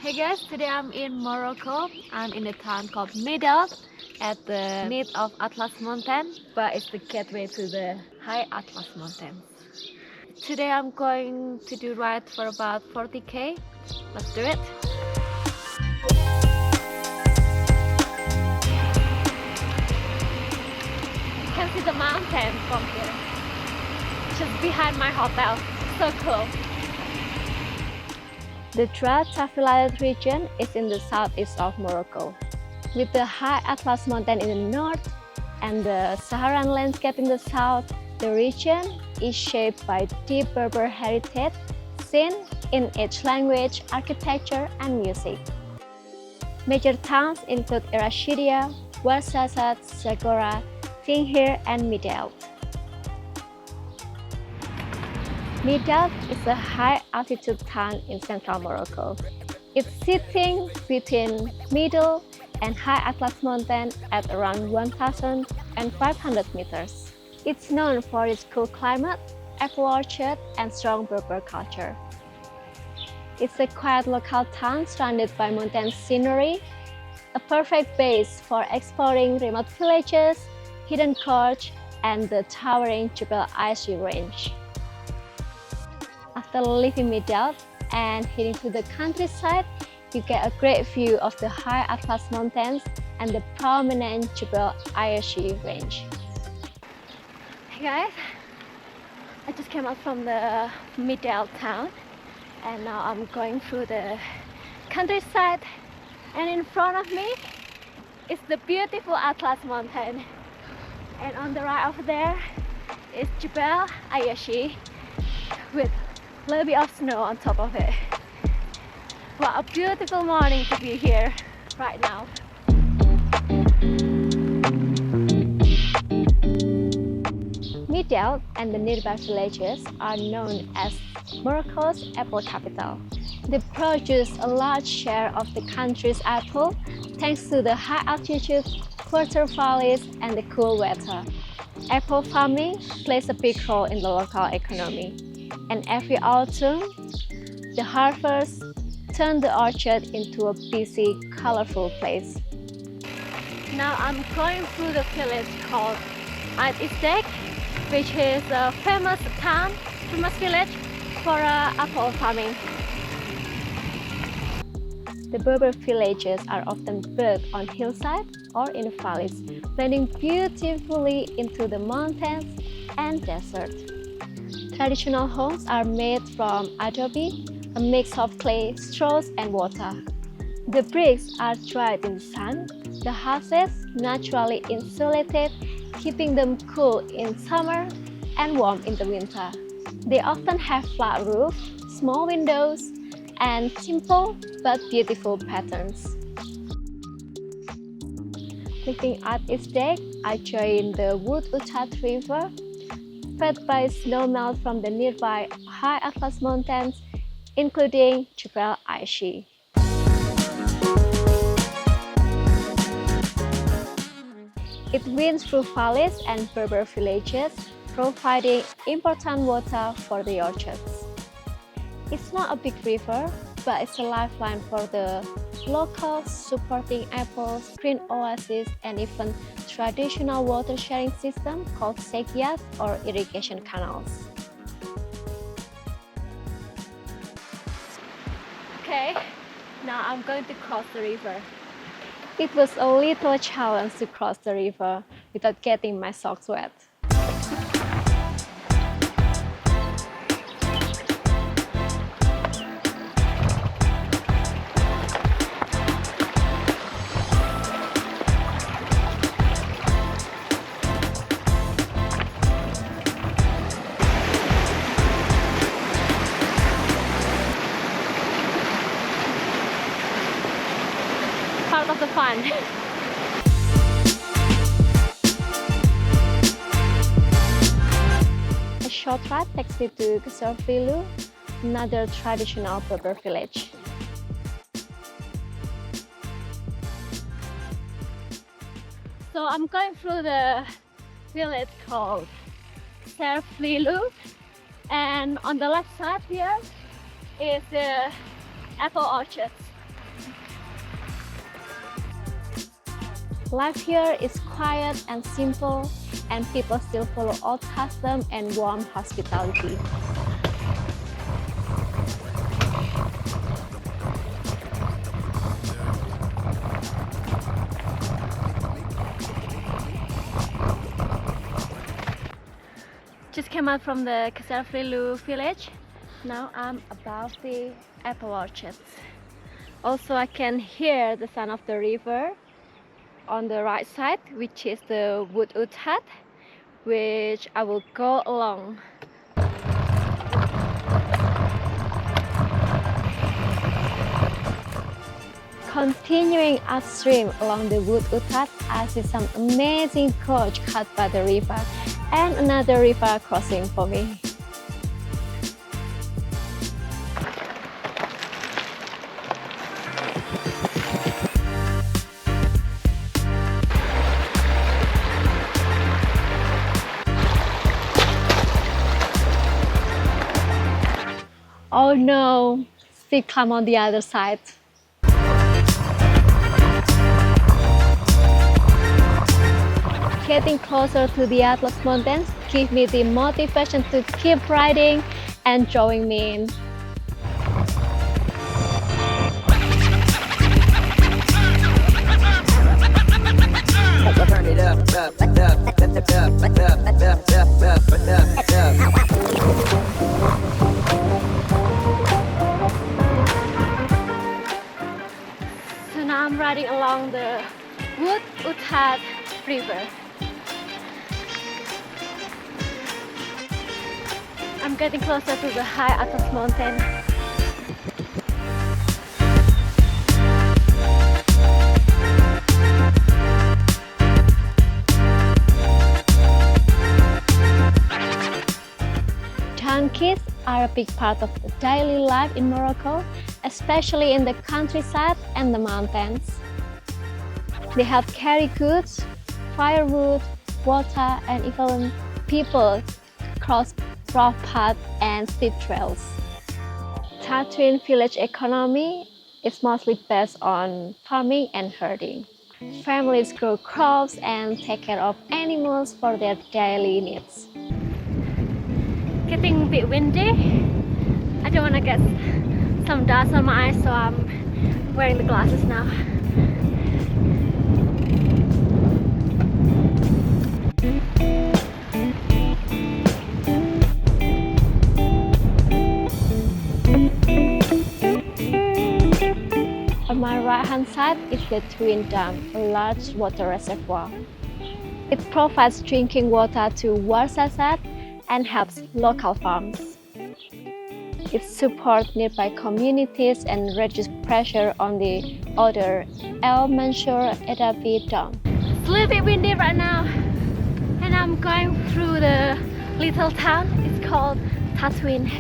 Hey guys, today I'm in Morocco. I'm in a town called Midelt at the mid of Atlas Mountain, but it's the gateway to the high Atlas Mountains. Today I'm going to do ride for about 40k. Let's do it. You can see the mountain from here, just behind my hotel. So cool. The Drâa-Tafilalet region is in the southeast of Morocco. With the high Atlas Mountain in the north and the Saharan landscape in the south, the region is shaped by deep Berber heritage seen in its language, architecture, and music. Major towns include Erashidia, Ouarzazate, Zagora, Tinghir, and Midelt. Midelt is a high-altitude town in central Morocco. It's sitting between middle and high Atlas Mountain at around 1,500 meters. It's known for its cool climate, apple orchard, and strong Berber culture. It's a quiet local town surrounded by mountain scenery, a perfect base for exploring remote villages, hidden gorge, and the towering Jebel Aissi range. After leaving Midelt and heading to the countryside, you get a great view of the high Atlas Mountains and the prominent Jebel Aissi range. Hey guys, I just came out from the Midelt town and now I'm going through the countryside, and in front of me is the beautiful Atlas Mountain, and on the right over there is Jebel Aissi with a little bit of snow on top of it. What a beautiful morning to be here right now. Midelt and the nearby villages are known as Morocco's apple capital. They produce a large share of the country's apple thanks to the high altitude, fertile valleys, and the cool weather. Apple farming plays a big role in the local economy, and every autumn, the harvest turns the orchard into a busy, colorful place. Now I'm going through the village called Al-Istek, which is a famous village for apple farming. The Berber villages are often built on hillsides or in valleys, blending beautifully into the mountains and desert. Traditional homes are made from adobe, a mix of clay, straws, and water. The bricks are dried in the sun, the houses naturally insulated, keeping them cool in summer and warm in the winter. They often have flat roofs, small windows, and simple but beautiful patterns. Leaving Al-Istek, I joined the Wood Uchat River, fed by snowmelt from the nearby high Atlas Mountains, including Jebel Aissi. It winds through valleys and Berber villages, providing important water for the orchards. It's not a big river, but it's a lifeline for the locals, supporting apples, green oases, and even traditional water sharing system called sekyat or irrigation canals. Okay, now I'm going to cross the river. It was a little challenge to cross the river without getting my socks wet. Part of the fun. A short ride takes me to Gsarfilu, another traditional Berber village. So I'm going through the village called Gsarfilu, and on the left side here is the apple orchards. Life here is quiet and simple, and people still follow old customs and warm hospitality. Just came out from the Drâa-Tafilalet village. Now I'm above the apple orchards. Also, I can hear the sound of the river on the right side, which is the wood hut, which I will go along. Continuing upstream along the wood hut, I see some amazing gorge cut by the river and another river crossing for me. Oh no, still climb on the other side. Getting closer to the Atlas Mountains gives me the motivation to keep riding and drawing me in. So now I'm riding along the Wood Uthat River. I'm getting closer to the high Atlas mountain. Donkeys are a big part of the daily life in Morocco, especially in the countryside and the mountains. They help carry goods, firewood, water, and even people cross rough paths and steep trails. Tatuin village economy is mostly based on farming and herding. Families grow crops and take care of animals for their daily needs. Getting a bit windy. I don't want to get some dust on my eyes, so I'm wearing the glasses now. On my right hand side is the Twin Dam, a large water reservoir. It provides drinking water to Ouarzazate and helps local farms. It supports nearby communities and reduces pressure on the other El Mansour Edabi Dam. It's a little bit windy right now, and I'm going through the little town. It's called Tatuin.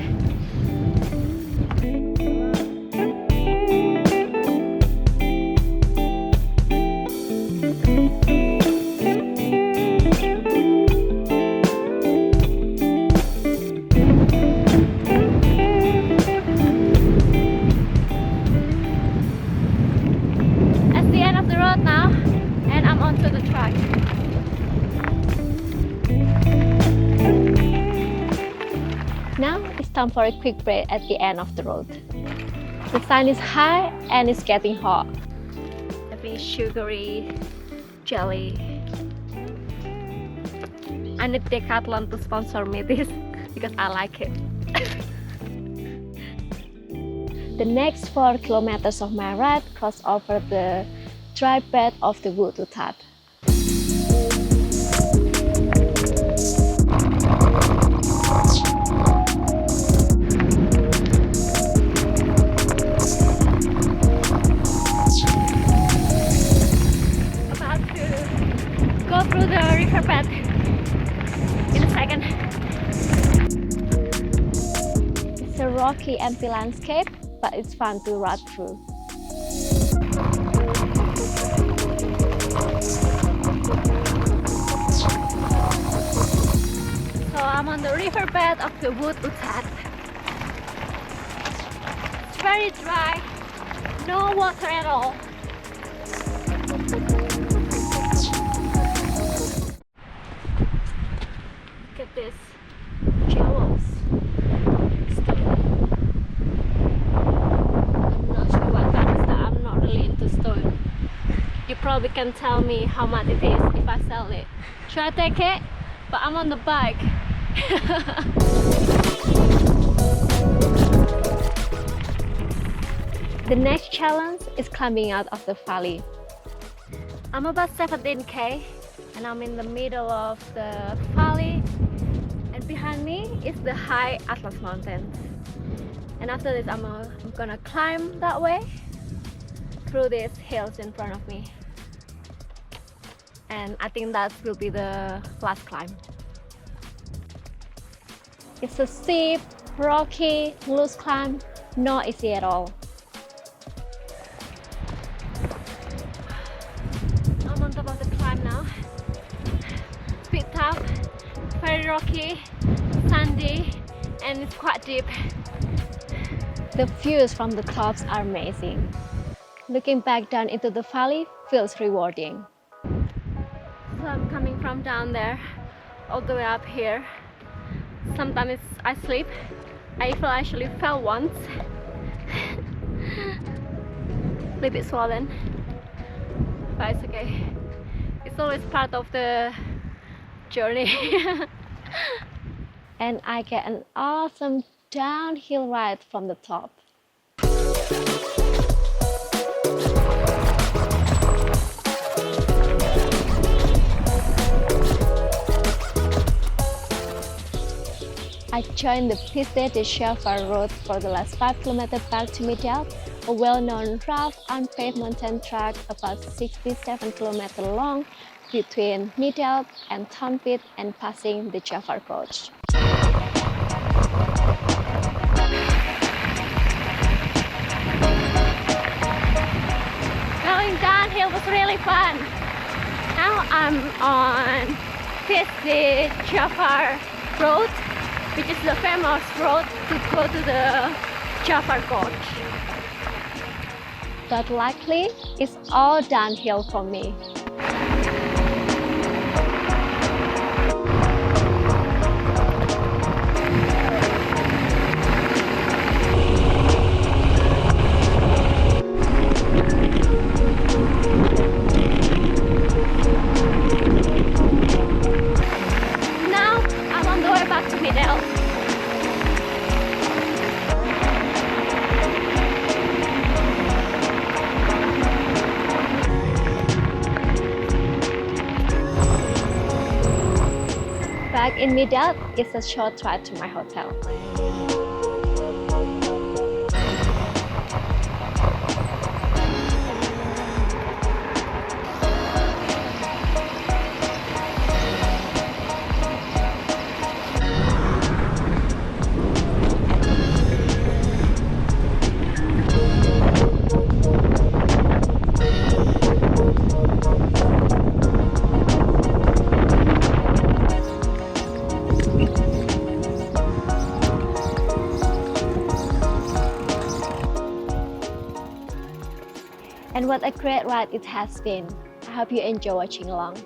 Now, and I'm onto the track. Now it's time for a quick break at the end of the road. The sun is high and it's getting hot. Having sugary jelly. I need Decathlon to sponsor me this because I like it. The next 4 kilometers of my ride cross over the dry bed of the wood hut. About to go through the riverbed in a second. It's a rocky, empty landscape, but it's fun to ride through. So I'm on the riverbed of the wood hut. It's very dry, No water at all. Look at this. Jewels. Stone. I'm not sure what that is. I'm not really into stone. You probably can tell me how much it is if I sell it. Should I take it? But I'm on the bike. The next challenge is climbing out of the valley. I'm about 17k and I'm in the middle of the valley, and behind me is the high Atlas Mountains. And after this I'm gonna climb that way through these hills in front of me. And I think that will be the last climb. It's a steep, rocky, loose climb, not easy at all. I'm on top of the climb now. Bit tough, very rocky, sandy, and it's quite deep. The views from the tops are amazing. Looking back down into the valley feels rewarding. So I'm coming from down there all the way up here. Sometimes I sleep. I actually fell once. A little bit swollen, but it's okay. It's always part of the journey. And I get an awesome downhill ride from the top. I joined the Piste de Chauffeur route for the last 5 km back to Midelt, a well-known rough, unpaved mountain track about 67 km long between Midelt and Tonpit and passing the Chauffeur coach. Going downhill was really fun. Now I'm on Piste de Chauffeur road, which is the famous road to go to the Chauffeur coach. But luckily, it's all downhill for me. Now I'm on the way back to Midelt. Back in Midelt, it's a short ride to my hotel. And what a great ride it has been. I hope you enjoy watching along.